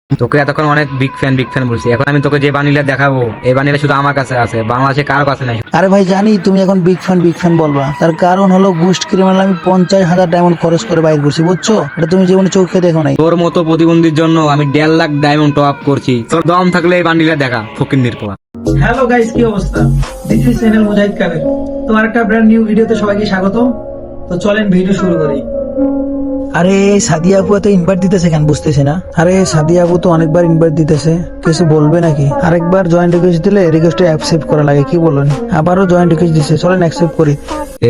তোকে এতক্ষণ অনেক বিগ ফ্যান বলছি, এখন আমি তোকে যে বানিলা দেখাবো এই বানিলা শুধু আমার কাছে আছে, বাংলাদেশে কারো কাছে নাই। আরে ভাই জানি তুমি এখন বিগ ফ্যান বলবা, তার কারণ হলো বুস্ট ক্রিমিনাল আমি 50,000 ডায়মন্ড খরচ করে বাইর করছি, বুঝছো? এটা তুমি জীবনে চোখে দেখো নাই। তোর মতো প্রতিবন্ধীর জন্য আমি 1.5 লাখ ডায়মন্ড টপ আপ করছি, তোর দম থাকলে এই বান্ডিলা দেখা ফকিন্নির পোয়া। হ্যালো গাইস, কি অবস্থা? দিস ইজ চ্যানেল মুজাহিদ কাদের। তোমার একটা ব্র্যান্ড নিউ ভিডিওতে সবাইকে স্বাগত। তো চলেন ভিডিও শুরু করি। আরে সাদিয়া আপু তো ইনভাইট দিতেছে কেন বুঝতেছি না। আরে সাদিয়া আপু তো অনেকবার ইনভাইট দিতেছে, কিছু বলবে নাকি? আরেকবার জয়েন্ট রিকোয়েস্ট দিলে রিকোয়েস্টে অ্যাকসেপ্ট করা লাগে, কি বলেন? আবারও জয়েন্ট রিকোয়েস্ট দিছে, চলেন অ্যাকসেপ্ট করি।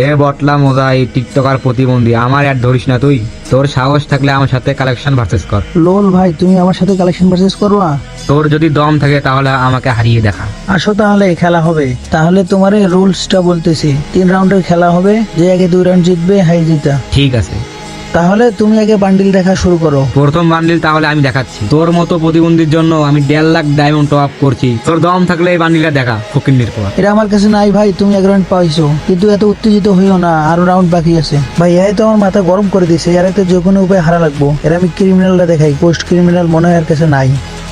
এ বটলা মোজা এই টিকটকার প্রতিবন্ধী, আমার অ্যাড ধরিস না তুই। তোর সাহস থাকলে আমার সাথে কালেকশন ভার্সেস কর। লোল ভাই, তুমি আমার সাথে কালেকশন ভার্সেস করবা? তোর যদি দম থাকে তাহলে আমাকে হারিয়ে দেখা। আসো তাহলে খেলা হবে। তাহলে তোমার রুলসটা বলতেছি, 3 রাউন্ডের খেলা হবে, যে আগে 2 রাউন্ড জিতবে হাই জিতা। ঠিক আছে, তাহলে তুমি আগে বান্ডিল দেখা শুরু করো। প্রথম বান্ডিল তাহলে আমি দেখাচ্ছি। তোর মতো প্রতিবন্ধীর জন্য আমি 1.5 লাখ ডায়মন্ড টপ আপ করছি, তোর দম থাকলে এই বান্ডিলটা দেখা ফকিন্নির পোয়া। এটা আমার কাছে নাই ভাই, তুমি 1 রাউন্ড পাইছো, কিন্তু এত উত্তেজিত হইও না, আরো রাউন্ড বাকি আছে। ভাই এই তো আমার মাথা গরম করে দিছে, এর একটা যে কোনো উপায় হারা লাগবো। এর আমি ক্রিমিনালটা দেখাই, পোস্ট ক্রিমিনাল মনে হয় এর কাছে নাই।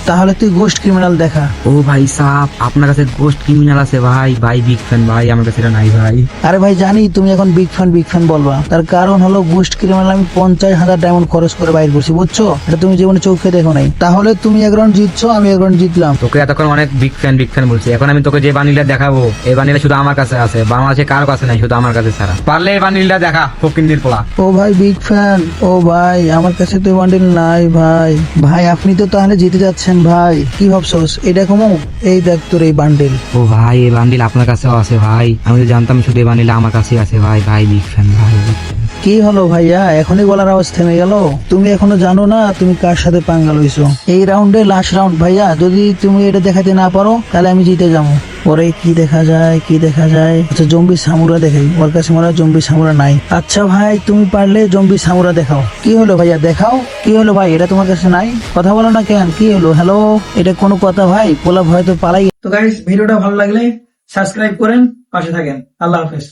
তাহলে তুই গোস্ট ক্রিমিনাল দেখা। ও ভাই সাহ, আপনার কাছে গোস্ট ক্রিমিনাল আছে ভাই? ভাই বিগ ফ্যান ভাই, আমার কাছে এটা নাই ভাই। আরে ভাই জানি তুমি এখন বিগ ফ্যান বলবা, তার কারণ হলো গোস্ট ক্রিমিনাল আমি 50,000 ডায়মন্ড খরচ করে বাইর করছি, বুঝছো? এটা তুমি জীবনে চোখে দেখো নাই। তাহলে তুমি 1 রাউন্ড জিতছো, আমি 1 রাউন্ড জিতলাম। তোকে এতক্ষণ অনেক বিগ ফ্যান বলছি, এখন আমি তোকে যে বানিলা দেখাবো এই বানিলা শুধু আমার কাছে আছে, বাংলাদেশে কারো কাছে নাই, শুধু আমার কাছে ছাড়া। পারলে এই বানিলটা দেখা ফকিন্নির পোলা। ও ভাই বিগ ফ্যান, ও ভাই আমার কাছে তো বান্ডিল নাই ভাই। ভাই আপনি তো তাহলে জিতে যাচ্ছেন ভাই, কি ভাবছোস? এটা কমো, এই দেখ তোর এই বান্ডিল। ও ভাই এই বান্ডিল আপনার কাছেও আছে ভাই? আমি তো জানতাম শুধু এই বান্ডিল আমার কাছে আছে ভাই। ভাই বিগ ফ্যান ভাই, big fan। কি হলো ভাইয়া, এখনই গলার আওয়াজ থেমে গেল? তুমি এখনো জানো না তুমি কার সাথে পাঙ্গা লইছো? এই রাউন্ডে লাস্ট রাউন্ড ভাইয়া, যদি তুমি এটা দেখাতে না পারো তাহলে আমি জিতে যাবো। পরে কি দেখা যায়? আচ্ছা জম্বি সামুরা দেখাই, ওর কাছে মনে হয় জম্বি সামুরা নাই। আচ্ছা ভাই তুমি পারলে জম্বি সামুরা দেখাও। কি হলো ভাইয়া দেখাও, কি হলো ভাই? এটা তোমার কাছে নাই, কথা বলো না কেন? কি হলো? হ্যালো, এটা কোনো কথা ভাই? পোলা ভয় তো পালাই। তো গাইস, ভিডিওটা ভালো লাগলে সাবস্ক্রাইব করেন, পাশে থাকেন। আল্লাহ হাফেজ।